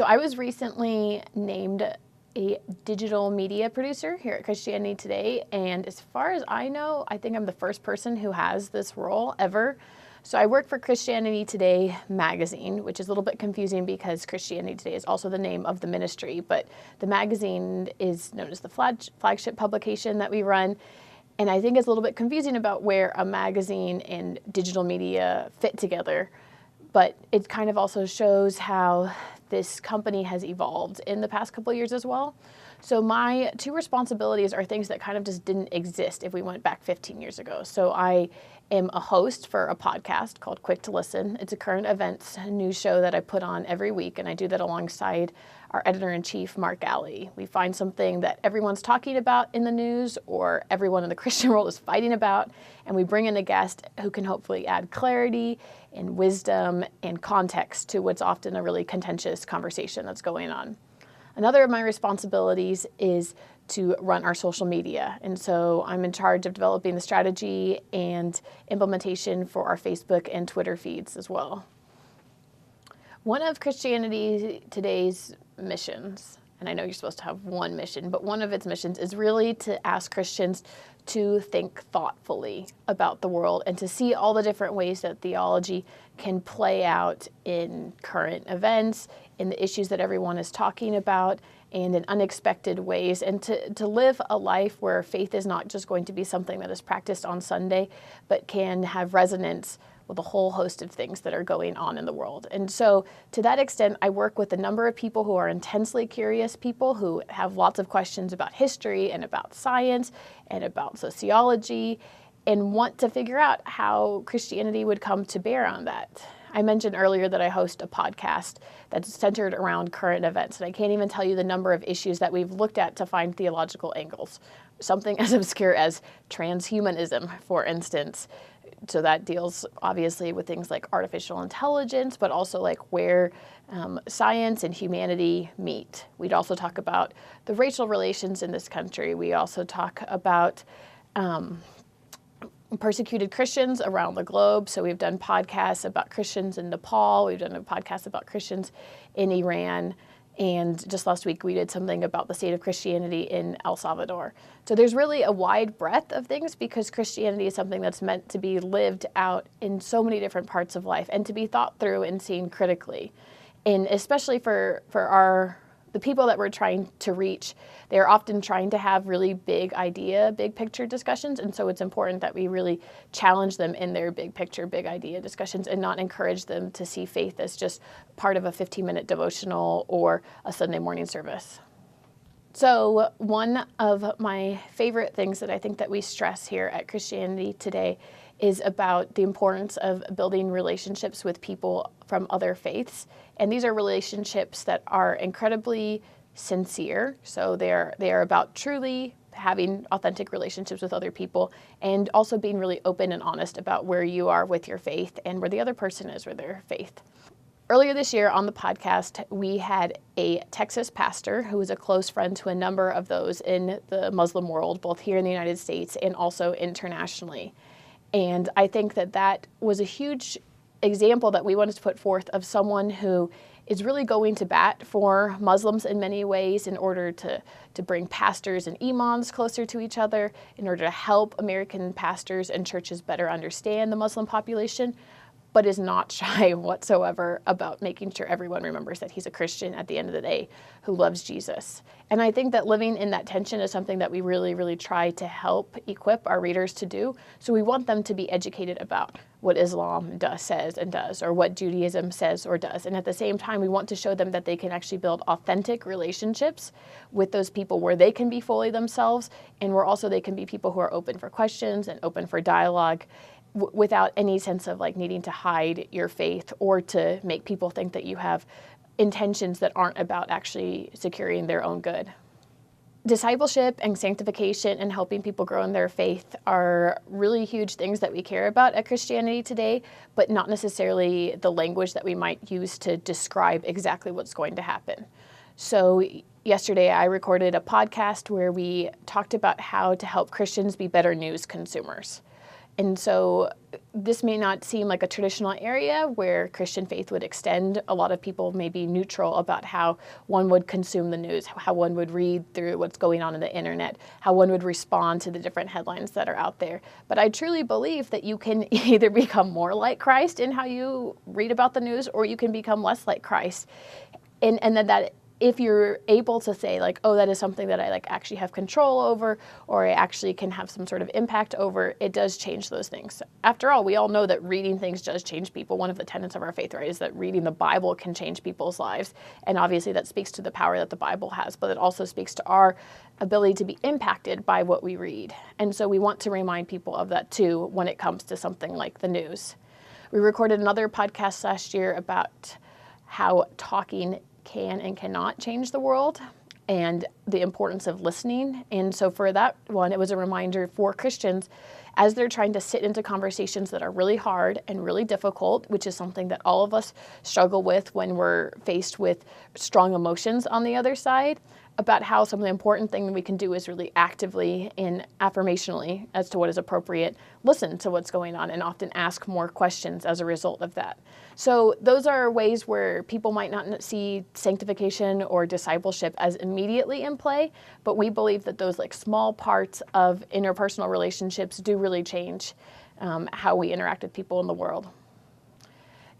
So I was recently named a digital media producer here at Christianity Today, and as far as I know, I think I'm the first person who has this role ever. So I work for Christianity Today magazine, which is a little bit confusing because Christianity Today is also the name of the ministry, but the magazine is known as the flagship publication that we run. And I think it's a little bit confusing about where a magazine and digital media fit together, but it kind of also shows how this company has evolved in the past couple of years as well. So my two responsibilities are things that kind of just didn't exist if we went back 15 years ago. So I am a host for a podcast called Quick to Listen. It's a current events news show that I put on every week, and I do that alongside our editor-in-chief, Mark Alley. We find something that everyone's talking about in the news or everyone in the Christian world is fighting about, and we bring in a guest who can hopefully add clarity and wisdom and context to what's often a really contentious conversation that's going on. Another of my responsibilities is to run our social media. And so I'm in charge of developing the strategy and implementation for our Facebook and Twitter feeds as well. One of Christianity Today's missions, and I know you're supposed to have one mission, but one of its missions is really to ask Christians to think thoughtfully about the world and to see all the different ways that theology can play out in current events, in the issues that everyone is talking about, and in unexpected ways, and to live a life where faith is not just going to be something that is practiced on Sunday, but can have resonance with a whole host of things that are going on in the world. And so to that extent, I work with a number of people who are intensely curious people who have lots of questions about history and about science and about sociology and want to figure out how Christianity would come to bear on that. I mentioned earlier that I host a podcast that's centered around current events, and I can't even tell you the number of issues that we've looked at to find theological angles. Something as obscure as transhumanism, for instance. So that deals obviously with things like artificial intelligence, but also like where science and humanity meet. We'd also talk about the racial relations in this country. We also talk about persecuted Christians around the globe. So we've done podcasts about Christians in Nepal. We've done a podcast about Christians in Iran. And just last week, we did something about the state of Christianity in El Salvador. So there's really a wide breadth of things because Christianity is something that's meant to be lived out in so many different parts of life and to be thought through and seen critically. And especially for the people that we're trying to reach, they're often trying to have really big picture discussions. And so it's important that we really challenge them in their big picture, big idea discussions and not encourage them to see faith as just part of a 15-minute devotional or a Sunday morning service. So one of my favorite things that I think that we stress here at Christianity Today is about the importance of building relationships with people from other faiths. And these are relationships that are incredibly sincere. So they are about truly having authentic relationships with other people and also being really open and honest about where you are with your faith and where the other person is with their faith. Earlier this year on the podcast, we had a Texas pastor who was a close friend to a number of those in the Muslim world, both here in the United States and also internationally. And I think that was a huge example that we wanted to put forth of someone who is really going to bat for Muslims in many ways in order to bring pastors and imams closer to each other, in order to help American pastors and churches better understand the Muslim population, but is not shy whatsoever about making sure everyone remembers that he's a Christian at the end of the day who loves Jesus. And I think that living in that tension is something that we really, really try to help equip our readers to do. So we want them to be educated about what Islam says and does, or what Judaism says or does. And at the same time, we want to show them that they can actually build authentic relationships with those people where they can be fully themselves, and where also they can be people who are open for questions and open for dialogue, without any sense of like needing to hide your faith or to make people think that you have intentions that aren't about actually securing their own good. Discipleship and sanctification and helping people grow in their faith are really huge things that we care about at Christianity Today, but not necessarily the language that we might use to describe exactly what's going to happen. So yesterday I recorded a podcast where we talked about how to help Christians be better news consumers. And so this may not seem like a traditional area where Christian faith would extend. A lot of people may be neutral about how one would consume the news, how one would read through what's going on in the internet, how one would respond to the different headlines that are out there. But I truly believe that you can either become more like Christ in how you read about the news, or you can become less like Christ. And then that if you're able to say like, oh, that is something that I like actually have control over, or I actually can have some sort of impact over, it does change those things. After all, we all know that reading things does change people. One of the tenets of our faith, right, is that reading the Bible can change people's lives. And obviously that speaks to the power that the Bible has, but it also speaks to our ability to be impacted by what we read. And so we want to remind people of that too when it comes to something like the news. We recorded another podcast last year about how talking can and cannot change the world and the importance of listening. And so for that one, it was a reminder for Christians as they're trying to sit into conversations that are really hard and really difficult, which is something that all of us struggle with when we're faced with strong emotions on the other side, about how some of the important thing that we can do is really actively and affirmationally as to what is appropriate, listen to what's going on and often ask more questions as a result of that. So those are ways where people might not see sanctification or discipleship as immediately in play, but we believe that those like small parts of interpersonal relationships do really change how we interact with people in the world.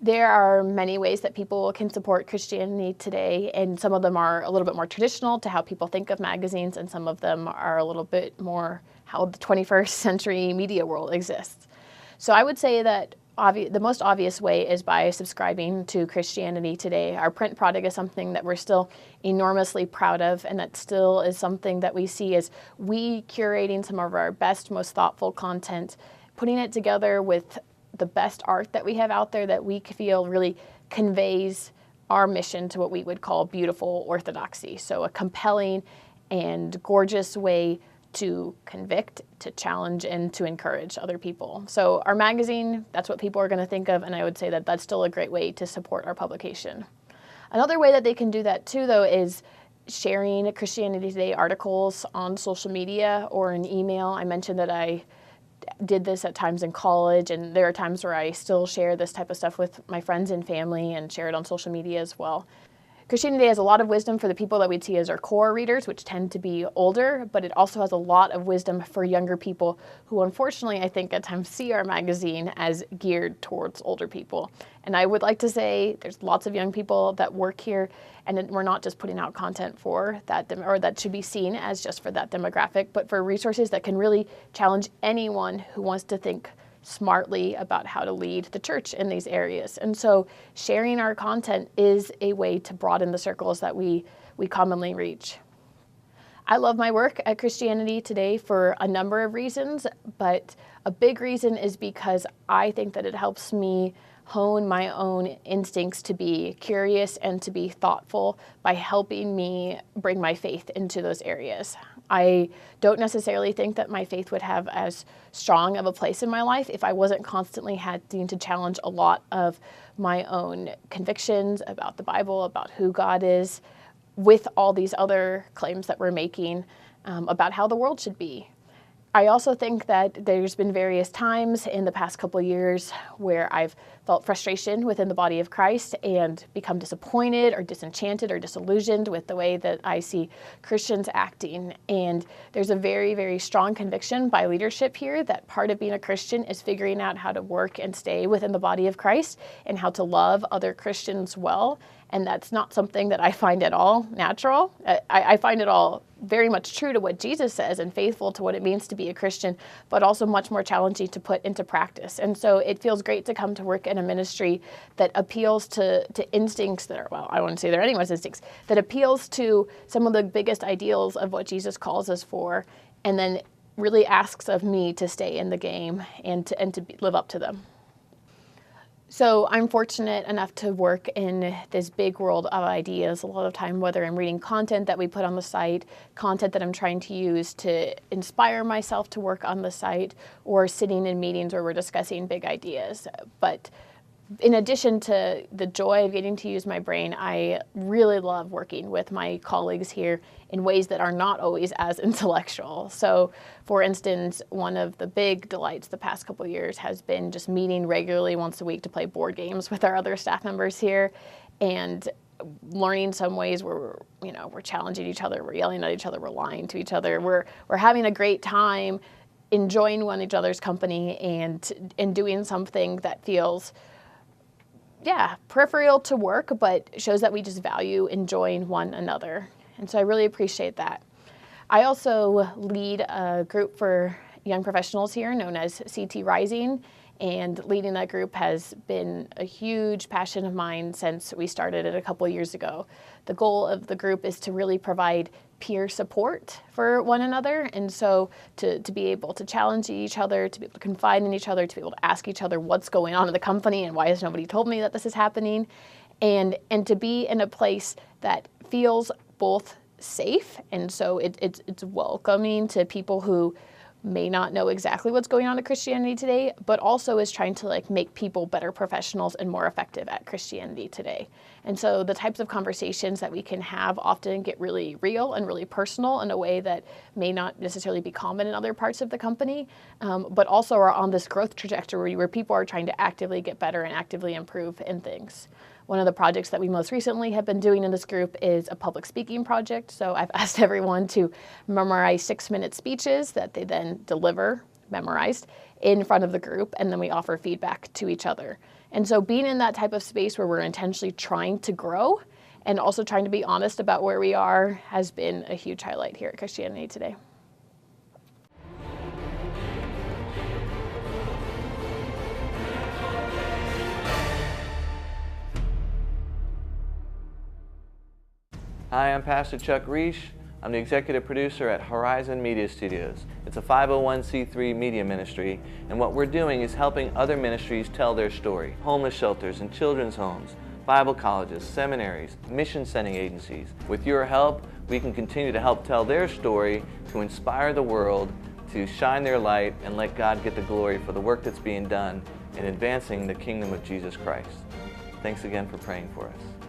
There are many ways that people can support Christianity today, and some of them are a little bit more traditional to how people think of magazines, and some of them are a little bit more how the 21st century media world exists. So I would say that the most obvious way is by subscribing to Christianity Today. Our print product is something that we're still enormously proud of, and that still is something that we see as we curating some of our best, most thoughtful content, putting it together with the best art that we have out there that we feel really conveys our mission to what we would call beautiful orthodoxy. So a compelling and gorgeous way to convict, to challenge, and to encourage other people. So our magazine, that's what people are going to think of, and I would say that that's still a great way to support our publication. Another way that they can do that too, though, is sharing Christianity Today articles on social media or an email. I mentioned that I did this at times in college, and there are times where I still share this type of stuff with my friends and family and share it on social media as well. Christianity has a lot of wisdom for the people that we'd see as our core readers, which tend to be older, but it also has a lot of wisdom for younger people who unfortunately I think at times see our magazine as geared towards older people. And I would like to say there's lots of young people that work here, and we're not just putting out content for that, or that should be seen as just for that demographic, but for resources that can really challenge anyone who wants to think smartly about how to lead the church in these areas. And so sharing our content is a way to broaden the circles that we commonly reach. I love my work at Christianity Today for a number of reasons, but a big reason is because I think that it helps me hone my own instincts to be curious and to be thoughtful by helping me bring my faith into those areas. I don't necessarily think that my faith would have as strong of a place in my life if I wasn't constantly having to challenge a lot of my own convictions about the Bible, about who God is, with all these other claims that we're making about how the world should be. I also think that there's been various times in the past couple of years where I've felt frustration within the body of Christ and become disappointed or disenchanted or disillusioned with the way that I see Christians acting. And there's a very, very strong conviction by leadership here that part of being a Christian is figuring out how to work and stay within the body of Christ and how to love other Christians well. And that's not something that I find at all natural. I find it all very much true to what Jesus says and faithful to what it means to be a Christian, but also much more challenging to put into practice. And so it feels great to come to work in a ministry that appeals to instincts that are, well, I wouldn't say they're anyone's instincts, that appeals to some of the biggest ideals of what Jesus calls us for, and then really asks of me to stay in the game and to live up to them. So I'm fortunate enough to work in this big world of ideas a lot of time, whether I'm reading content that we put on the site, content that I'm trying to use to inspire myself to work on the site, or sitting in meetings where we're discussing big ideas. But in addition to the joy of getting to use my brain, I really love working with my colleagues here in ways that are not always as intellectual. So, for instance, one of the big delights the past couple of years has been just meeting regularly once a week to play board games with our other staff members here, and learning some ways where we're challenging each other, we're yelling at each other, we're lying to each other, we're having a great time, enjoying one each other's company, and doing something that feels peripheral to work, but shows that we just value enjoying one another. And so I really appreciate that. I also lead a group for young professionals here known as CT Rising, and leading that group has been a huge passion of mine since we started it a couple years ago. The goal of the group is to really provide peer support for one another, and so to be able to challenge each other, to be able to confide in each other, to be able to ask each other what's going on in the company and why has nobody told me that this is happening, and to be in a place that feels both safe, and so it's welcoming to people who may not know exactly what's going on in Christianity today, but also is trying to make people better professionals and more effective at Christianity today. And so the types of conversations that we can have often get really real and really personal in a way that may not necessarily be common in other parts of the company, but also are on this growth trajectory where people are trying to actively get better and actively improve in things. One of the projects that we most recently have been doing in this group is a public speaking project. So I've asked everyone to memorize 6-minute speeches that they then deliver, memorized, in front of the group, and then we offer feedback to each other. And so being in that type of space where we're intentionally trying to grow and also trying to be honest about where we are has been a huge highlight here at Christianity Today. Hi, I'm Pastor Chuck Reish. I'm the executive producer at Horizon Media Studios. It's a 501c3 media ministry, and what we're doing is helping other ministries tell their story. Homeless shelters and children's homes, Bible colleges, seminaries, mission-sending agencies. With your help, we can continue to help tell their story, to inspire the world, to shine their light, and let God get the glory for the work that's being done in advancing the kingdom of Jesus Christ. Thanks again for praying for us.